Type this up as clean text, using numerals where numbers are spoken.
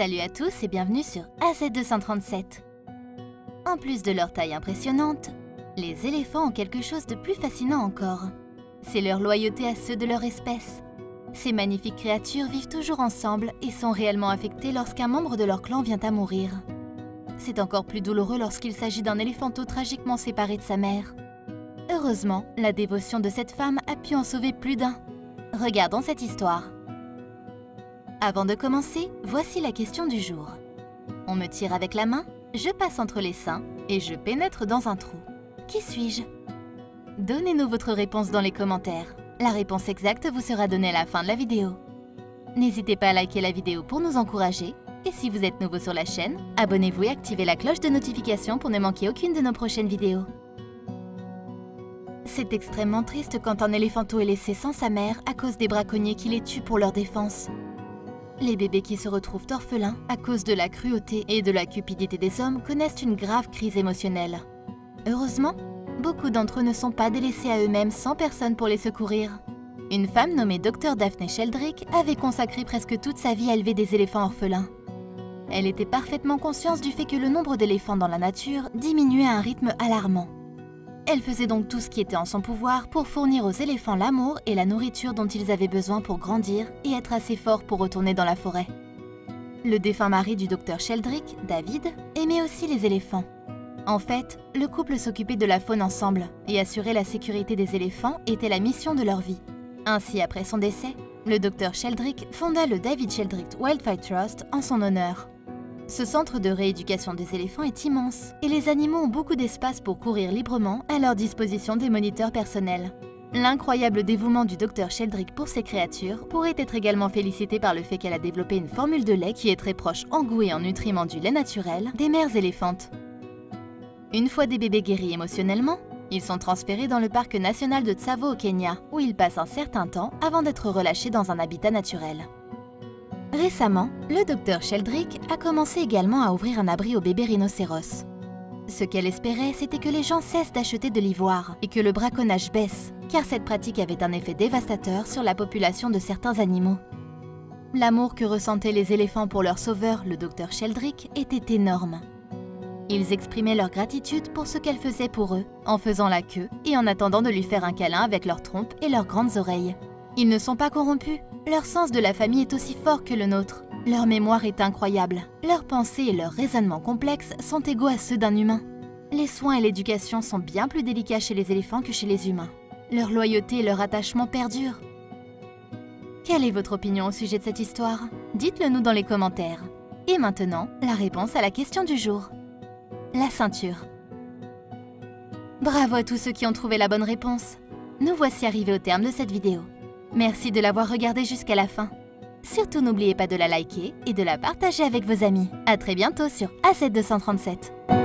Salut à tous et bienvenue sur AZ237. En plus de leur taille impressionnante, les éléphants ont quelque chose de plus fascinant encore. C'est leur loyauté à ceux de leur espèce. Ces magnifiques créatures vivent toujours ensemble et sont réellement affectées lorsqu'un membre de leur clan vient à mourir. C'est encore plus douloureux lorsqu'il s'agit d'un éléphanteau tragiquement séparé de sa mère. Heureusement, la dévotion de cette femme a pu en sauver plus d'un. Regardons cette histoire. Avant de commencer, voici la question du jour. On me tire avec la main, je passe entre les seins et je pénètre dans un trou. Qui suis-je? Donnez-nous votre réponse dans les commentaires. La réponse exacte vous sera donnée à la fin de la vidéo. N'hésitez pas à liker la vidéo pour nous encourager. Et si vous êtes nouveau sur la chaîne, abonnez-vous et activez la cloche de notification pour ne manquer aucune de nos prochaines vidéos. C'est extrêmement triste quand un éléphanteau est laissé sans sa mère à cause des braconniers qui les tuent pour leur défense. Les bébés qui se retrouvent orphelins à cause de la cruauté et de la cupidité des hommes connaissent une grave crise émotionnelle. Heureusement, beaucoup d'entre eux ne sont pas délaissés à eux-mêmes sans personne pour les secourir. Une femme nommée Dr Daphne Sheldrick avait consacré presque toute sa vie à élever des éléphants orphelins. Elle était parfaitement consciente du fait que le nombre d'éléphants dans la nature diminuait à un rythme alarmant. Elle faisait donc tout ce qui était en son pouvoir pour fournir aux éléphants l'amour et la nourriture dont ils avaient besoin pour grandir et être assez forts pour retourner dans la forêt. Le défunt mari du docteur Sheldrick, David, aimait aussi les éléphants. En fait, le couple s'occupait de la faune ensemble et assurer la sécurité des éléphants était la mission de leur vie. Ainsi, après son décès, le docteur Sheldrick fonda le David Sheldrick Wildlife Trust en son honneur. Ce centre de rééducation des éléphants est immense et les animaux ont beaucoup d'espace pour courir librement à leur disposition des moniteurs personnels. L'incroyable dévouement du docteur Sheldrick pour ces créatures pourrait être également félicité par le fait qu'elle a développé une formule de lait qui est très proche en goût et en nutriments du lait naturel des mères éléphantes. Une fois des bébés guéris émotionnellement, ils sont transférés dans le parc national de Tsavo au Kenya, où ils passent un certain temps avant d'être relâchés dans un habitat naturel. Récemment, le docteur Sheldrick a commencé également à ouvrir un abri aux bébés rhinocéros. Ce qu'elle espérait, c'était que les gens cessent d'acheter de l'ivoire et que le braconnage baisse, car cette pratique avait un effet dévastateur sur la population de certains animaux. L'amour que ressentaient les éléphants pour leur sauveur, le docteur Sheldrick, était énorme. Ils exprimaient leur gratitude pour ce qu'elle faisait pour eux, en faisant la queue et en attendant de lui faire un câlin avec leurs trompes et leurs grandes oreilles. Ils ne sont pas corrompus, leur sens de la famille est aussi fort que le nôtre. Leur mémoire est incroyable, leurs pensées et leurs raisonnements complexes sont égaux à ceux d'un humain. Les soins et l'éducation sont bien plus délicats chez les éléphants que chez les humains. Leur loyauté et leur attachement perdurent. Quelle est votre opinion au sujet de cette histoire? Dites-le nous dans les commentaires. Et maintenant, la réponse à la question du jour. La ceinture. Bravo à tous ceux qui ont trouvé la bonne réponse. Nous voici arrivés au terme de cette vidéo. Merci de l'avoir regardée jusqu'à la fin. Surtout n'oubliez pas de la liker et de la partager avec vos amis. À très bientôt sur AZ237.